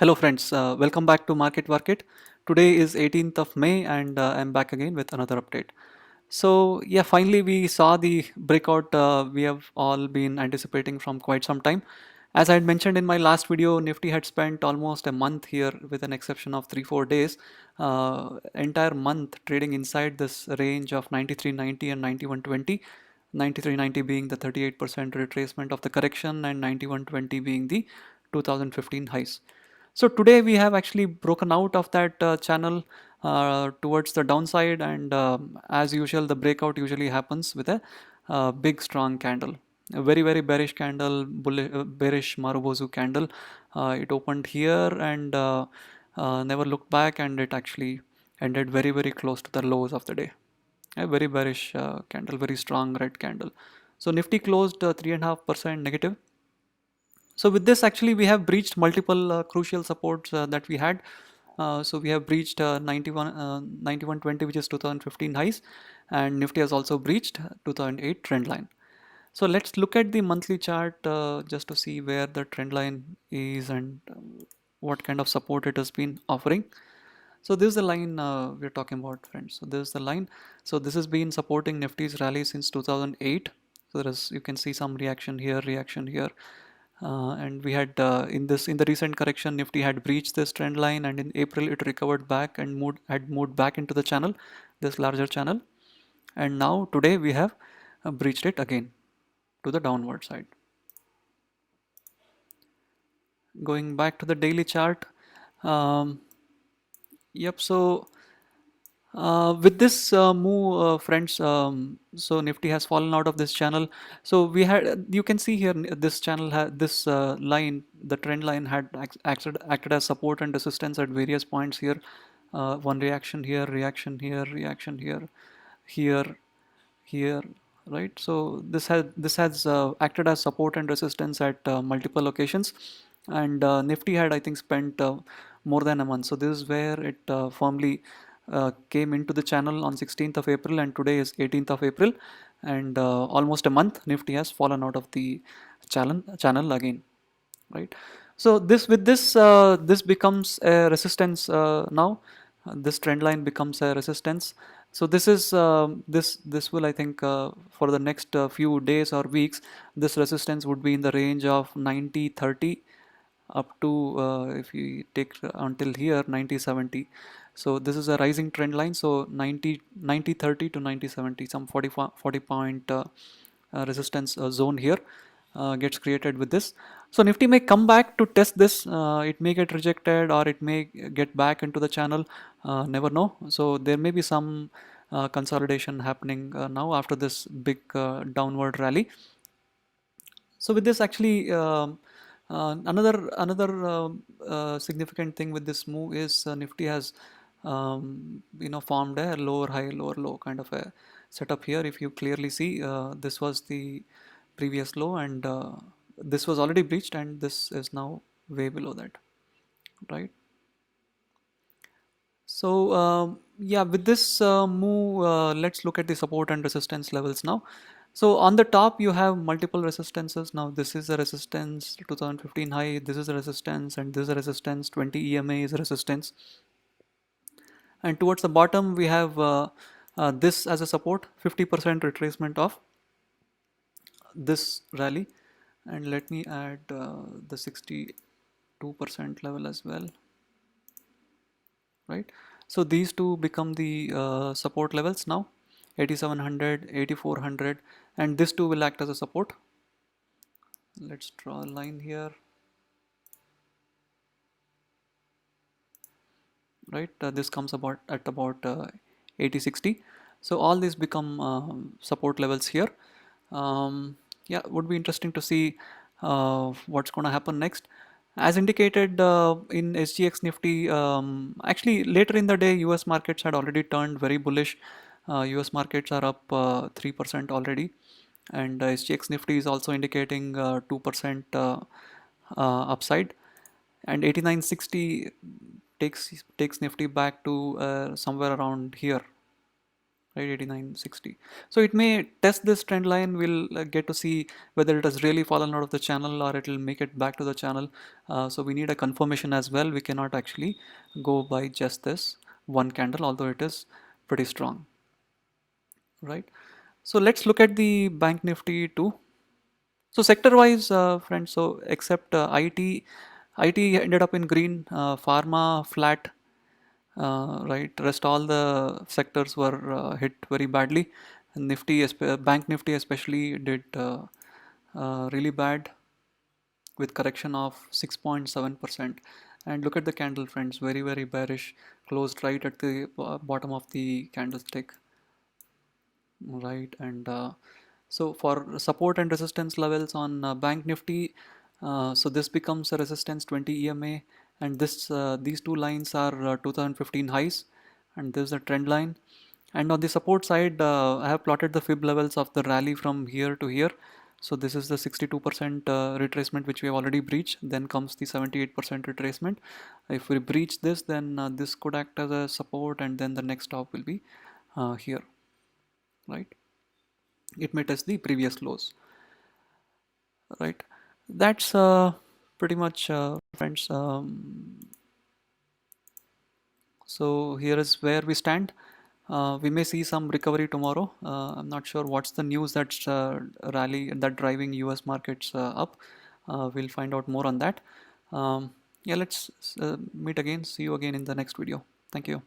Hello friends, welcome back to Market Market. Today is 18th of May and I'm back again with another update. So yeah, finally we saw the breakout we have all been anticipating from quite some time. As I had mentioned in my last video, Nifty had spent almost a month here with an exception of 3-4 days, entire month trading inside this range of 93.90 and 91.20. 93.90 being the 38% retracement of the correction and 91.20 being the 2015 highs. So today we have actually broken out of that channel towards the downside, and as usual, the breakout usually happens with a big strong candle. A very bearish candle, bearish Marubozu candle. It opened here and never looked back, and it actually ended very close to the lows of the day. A very bearish candle, very strong red candle. So Nifty closed 3.5% negative. So with this, actually, we have breached multiple crucial supports that we had. So we have breached 9120, which is 2015 highs, and Nifty has also breached 2008 trend line. So let's look at the monthly chart just to see where the trend line is and what kind of support it has been offering. So this is the line we're talking about, friends. So this is the line. So this has been supporting Nifty's rally since 2008. So there is, you can see some reaction here, and we had in the recent correction, Nifty had breached this trend line, and in April it recovered back and moved back into the channel, this larger channel, and now today we have breached it again to the downward side. Going back to the daily chart, um, yep. So with this move, friends, so Nifty has fallen out of this channel. So we had, you can see here, this channel had this line, the trend line had acted as support and resistance at various points here. One reaction here, reaction here, here, here, right? So this has acted as support and resistance at multiple locations, and Nifty had, I think, spent more than a month. So this is where it firmly came into the channel on 16th of April, and today is 18th of April, and almost a month Nifty has fallen out of the channel again, right? So this becomes a resistance now. This trend line becomes a resistance. So this will, I think, for the next few days or weeks, this resistance would be in the range of 90.30 up to, if you take until here, 90.70. So this is a rising trend line. So 90.30 to 90.70, some 40 point resistance zone here gets created with this. So Nifty may come back to test this. It may get rejected or it may get back into the channel. Never know. So there may be some consolidation happening now after this big downward rally. So with this, actually, another significant thing with this move is Nifty has formed a lower high, lower low kind of a setup here. If you clearly see, this was the previous low, and this was already breached, and this is now way below that, right? So yeah, with this move, let's look at the support and resistance levels now. So on the top you have multiple resistances. Now this is a resistance, 2015 high, this is a resistance, and this is a resistance, 20 EMA is a resistance. And towards the bottom we have this as a support, 50% retracement of this rally. And let me add the 62% level as well, right? So these two become the support levels now, 8700, 8400, and this two will act as a support. Let's draw a line here, right? This comes about 8060. So all these become support levels here. Yeah, would be interesting to see what's going to happen next. As indicated in SGX Nifty, actually later in the day, US markets had already turned very bullish. US markets are up 3% already, and SGX Nifty is also indicating 2% upside, and 8960 takes Nifty back to somewhere around here, right? 89.60. So it may test this trend line. We'll get to see whether it has really fallen out of the channel or it will make it back to the channel. So we need a confirmation as well. We cannot actually go by just this one candle, although it is pretty strong, right? So let's look at the bank nifty too. So sector wise, friends, so except IT ended up in green, pharma flat, right? Rest all the sectors were hit very badly. Nifty, bank Nifty especially did really bad with correction of 6.7%. And look at the candle, friends, very, very bearish, closed right at the bottom of the candlestick, right? And so for support and resistance levels on bank nifty, so this becomes a resistance 20 EMA, and this these two lines are 2015 highs, and this is a trend line. And on the support side, I have plotted the fib levels of the rally from here to here. So this is the 62% retracement which we have already breached. Then comes the 78% retracement. If we breach this, then this could act as a support, and then the next stop will be here, right? It may test the previous lows, right? That's pretty much, friends. So here is where we stand. We may see some recovery tomorrow. I'm not sure what's the news that's that driving US markets up. We'll find out more on that. Yeah, let's meet again. See you again in the next video. Thank you.